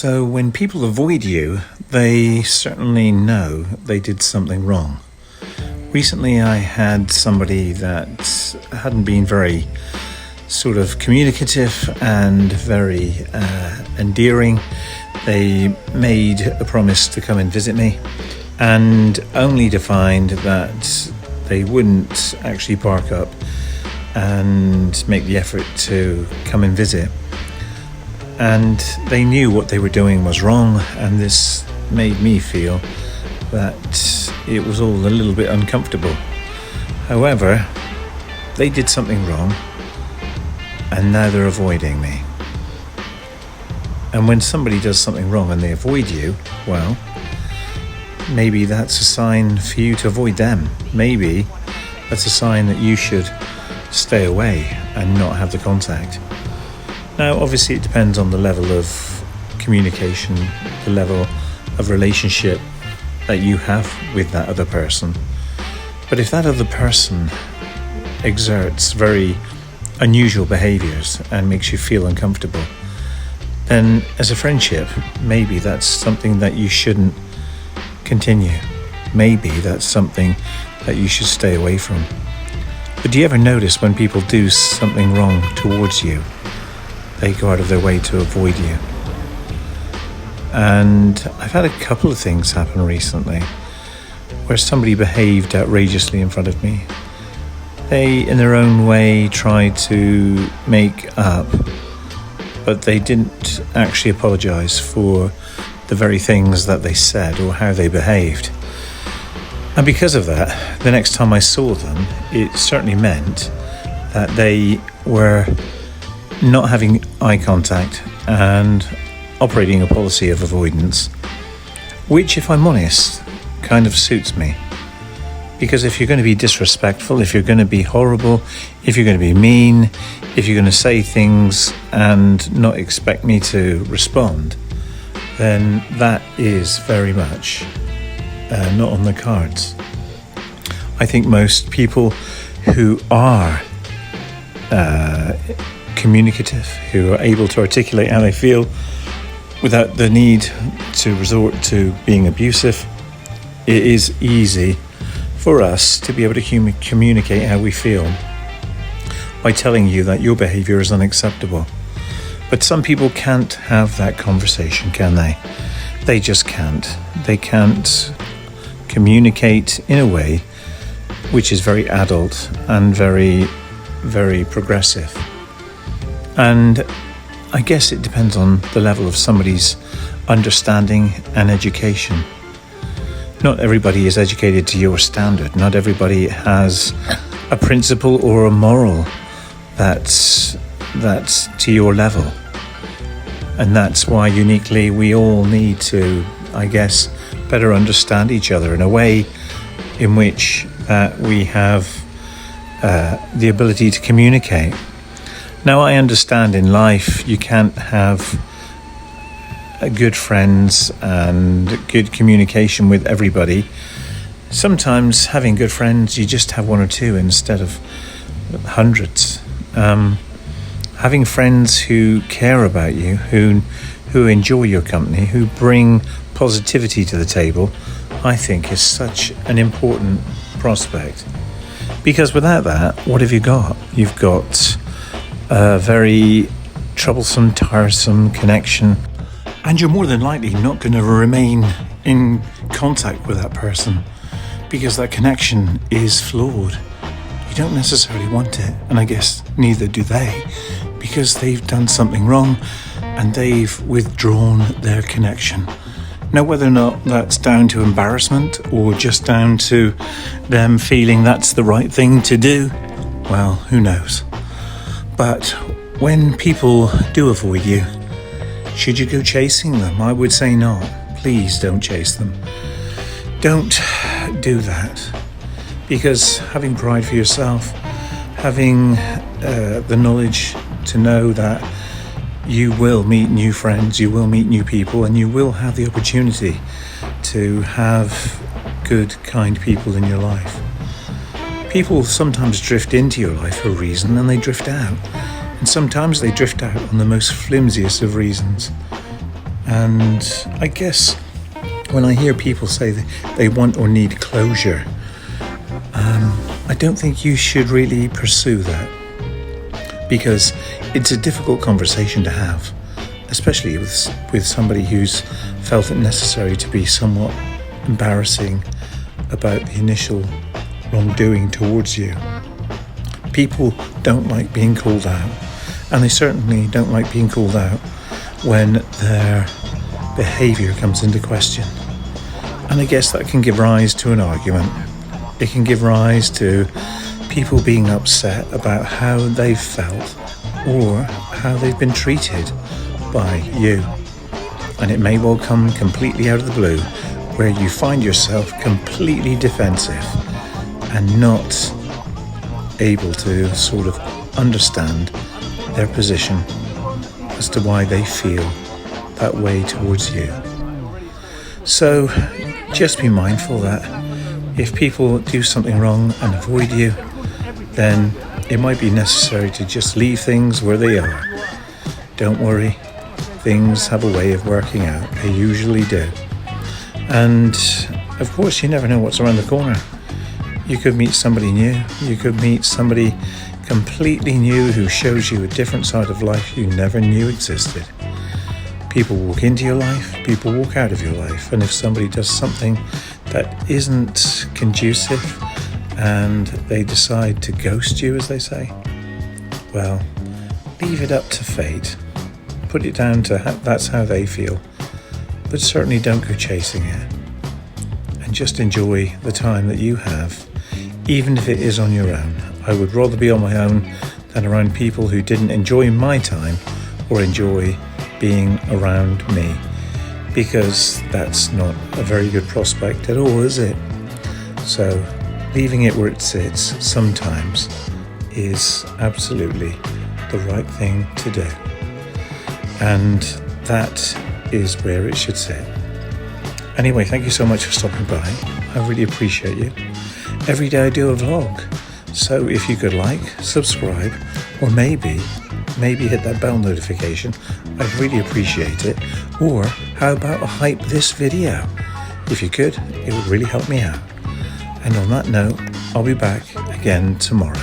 So when people avoid you, they certainly know they did something wrong. Recently I had somebody that hadn't been very sort of communicative and very endearing. They made a promise to come and visit me, and only to find that they wouldn't actually park up and make the effort to come and visit. And they knew what they were doing was wrong, and this made me feel that it was all a little bit uncomfortable. However, they did something wrong, and now they're avoiding me. And when somebody does something wrong and they avoid you, well, maybe that's a sign for you to avoid them. Maybe that's a sign that you should stay away and not have the contact. Now, obviously, it depends on the level of communication, the level of relationship that you have with that other person. But if that other person exerts very unusual behaviors and makes you feel uncomfortable, then as a friendship, maybe that's something that you shouldn't continue. Maybe that's something that you should stay away from. But do you ever notice when people do something wrong towards you, they go out of their way to avoid you? And I've had a couple of things happen recently where somebody behaved outrageously in front of me. They, in their own way, tried to make up, but they didn't actually apologise for the very things that they said or how they behaved. And because of that, the next time I saw them, it certainly meant that they were not having eye contact and operating a policy of avoidance, which, if I'm honest, kind of suits me. Because if you're going to be disrespectful, if you're going to be horrible, if you're going to be mean, if you're going to say things and not expect me to respond, then that is very much not on the cards. I think most people who are communicative, who are able to articulate how they feel without the need to resort to being abusive, it is easy for us to be able to communicate how we feel by telling you that your behaviour is unacceptable. But some people can't have that conversation, can they? They just can't. They can't communicate in a way which is very adult and very, very progressive. And I guess it depends on the level of somebody's understanding and education. Not everybody is educated to your standard. Not everybody has a principle or a moral that's to your level. And that's why uniquely we all need to, I guess, better understand each other in a way in which we have the ability to communicate. Now, I understand in life you can't have good friends and good communication with everybody. Sometimes having good friends, you just have one or two instead of hundreds. Having friends who care about you, who enjoy your company, who bring positivity to the table, I think is such an important prospect. Because without that, what have you got? You've got a very troublesome, tiresome connection, and you're more than likely not going to remain in contact with that person because that connection is flawed. You don't necessarily want it, and I guess neither do they, because they've done something wrong and they've withdrawn their connection. Now, whether or not that's down to embarrassment or just down to them feeling that's the right thing to do, well, who knows? But when people do avoid you, should you go chasing them? I would say not. Please don't chase them. Don't do that. Because having pride for yourself, having the knowledge to know that you will meet new friends, you will meet new people, and you will have the opportunity to have good, kind people in your life. People sometimes drift into your life for a reason and they drift out. And sometimes they drift out on the most flimsiest of reasons. And I guess when I hear people say they want or need closure, I don't think you should really pursue that, because it's a difficult conversation to have, especially with somebody who's felt it necessary to be somewhat embarrassing about the initial wrongdoing towards you. People don't like being called out, and they certainly don't like being called out when their behaviour comes into question. And I guess that can give rise to an argument. It can give rise to people being upset about how they've felt or how they've been treated by you. And it may well come completely out of the blue, where you find yourself completely defensive and not able to sort of understand their position as to why they feel that way towards you. So just be mindful that if people do something wrong and avoid you, then it might be necessary to just leave things where they are. Don't worry, things have a way of working out. They usually do. And of course, you never know what's around the corner. You could meet somebody new. You could meet somebody completely new who shows you a different side of life you never knew existed. People walk into your life, people walk out of your life. And if somebody does something that isn't conducive and they decide to ghost you, as they say, well, leave it up to fate. Put it down to that's how they feel. But certainly don't go chasing it. And just enjoy the time that you have, even if it is on your own. I would rather be on my own than around people who didn't enjoy my time or enjoy being around me, because that's not a very good prospect at all, is it? So leaving it where it sits sometimes is absolutely the right thing to do. And that is where it should sit. Anyway, thank you so much for stopping by. I really appreciate you. Every day I do a vlog. So if you could like, subscribe, or maybe hit that bell notification, I'd really appreciate it. Or how about hype this video? If you could, it would really help me out. And on that note, I'll be back again tomorrow.